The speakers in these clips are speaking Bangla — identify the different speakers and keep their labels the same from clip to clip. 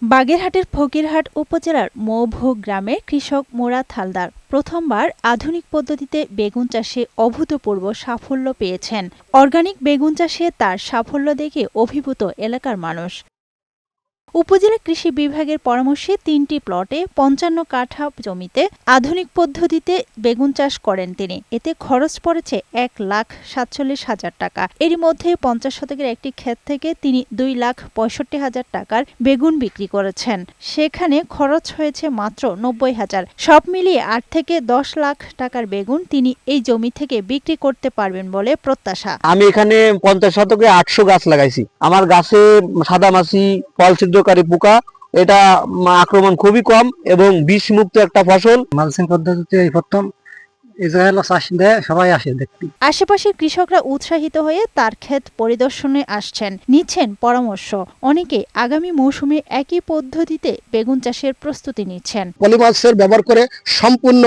Speaker 1: বাগেরহাটের ফকিরহাট উপজেলার মৌভো গ্রামের কৃষক মুরাদ হালদার প্রথমবার আধুনিক পদ্ধতিতে বেগুন চাষে অভূতপূর্ব সাফল্য পেয়েছেন। অর্গানিক বেগুন চাষে তার সাফল্য দেখে অভিভূত এলাকার মানুষ। উপজেলা কৃষি বিভাগের পরামর্শে ৩টি প্লটে ৫৫ কাঠা জমিতে আধুনিক পদ্ধতিতে বেগুন চাষ করেন তিনি। এতে খরচ পড়েছে ১,৪৭,০০০ টাকা। এরই মধ্যে ৫০ শতকের একটি ক্ষেত থেকে তিনি ২,৬৫,০০০ টাকার বেগুন বিক্রি করেছেন। সেখানে খরচ হয়েছে মাত্র ৯০,০০০। সব মিলিয়ে ৮ থেকে ১০ লাখ টাকার বেগুন তিনি এই জমি থেকে বিক্রি করতে পারবেন বলে প্রত্যাশা।
Speaker 2: আমি এখানে ৫০ শতকে ৮০০ গাছ লাগাইছি। আমার গাছে সাদামাছি, ফল ছিদ্রকারী পোকা এটা আক্রমণ খুবই কম এবং বিষ মুক্ত একটা ফসল।
Speaker 3: মালচিং পদ্ধতিতে এই প্রথম এই জায়গায় চাষ দেয়, সবাই আসে দেখতে।
Speaker 1: আশেপাশের কৃষকরা উৎসাহিত হয়ে তার ক্ষেত পরিদর্শনে আসছেন, নিচ্ছেন পরামর্শ। অনেকে আগামী মৌসুমে একই পদ্ধতিতে বেগুন চাষের প্রস্তুতি নিচ্ছেন।
Speaker 4: পলিমালচের ব্যবহার করে সম্পূর্ণ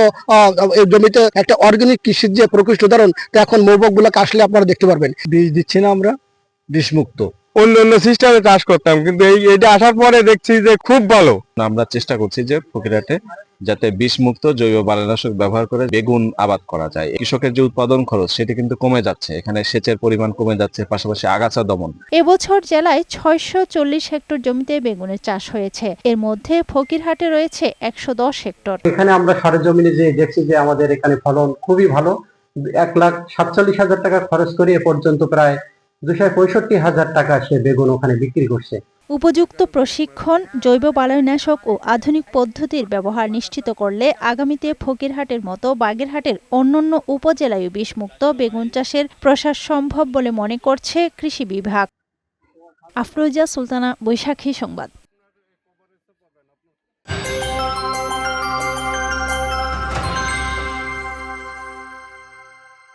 Speaker 4: জমিতে একটা অর্গানিক কৃষির যে প্রকৃষ্ট উদাহরণ তা এখন মৌবকগুলোকে আসলে আপনারা দেখতে পারবেন।
Speaker 2: বীজ দিচ্ছি না আমরা, বিষ মুক্ত।
Speaker 5: অন্য সিস্টেমে চাষ করতাম, কিন্তু এইটা আসার পরে দেখছি যে খুব ভালো।
Speaker 6: আমরা চেষ্টা করছি যে ফকিরহাটে যাতে বিষ মুক্ত জৈব বালাইনাশক ব্যবহার করে বেগুন আবাদ করা যায়। কৃষকের যে উৎপাদন খরচ সেটি কিন্তু কমে যাচ্ছে, এখানে সেচের পরিমাণ কমে যাচ্ছে, পাশাপাশি আগাছা দমন।
Speaker 1: এবছর জেলায় ৬৪০ হেক্টর জমিতে বেগুনের চাষ হয়েছে। এর মধ্যে ফকিরহাটে রয়েছে ১১০ হেক্টর।
Speaker 3: এখানে আমরা সরেজমিনে যে দেখছি যে আমাদের এখানে ফলন খুবই ভালো। ১,৪৭,০০০ টাকা খরচ করে এ পর্যন্ত প্রায় ২৬৫,০০০ টাকা সে বেগুন ওখানে বিক্রি করছে।
Speaker 1: উপযুক্ত প্রশিক্ষণ, জৈব বালাইনাশক ও আধুনিক পদ্ধতির ব্যবহার নিশ্চিত করলে আগামীতে ফকিরহাটের মতো বাগেরহাটের অন্যান্য উপজেলায়ও বিষমুক্ত বেগুন চাষের প্রসার সম্ভব বলে মনে করছে কৃষি বিভাগ। আফরোজা সুলতানা, বৈশাখী সংবাদ।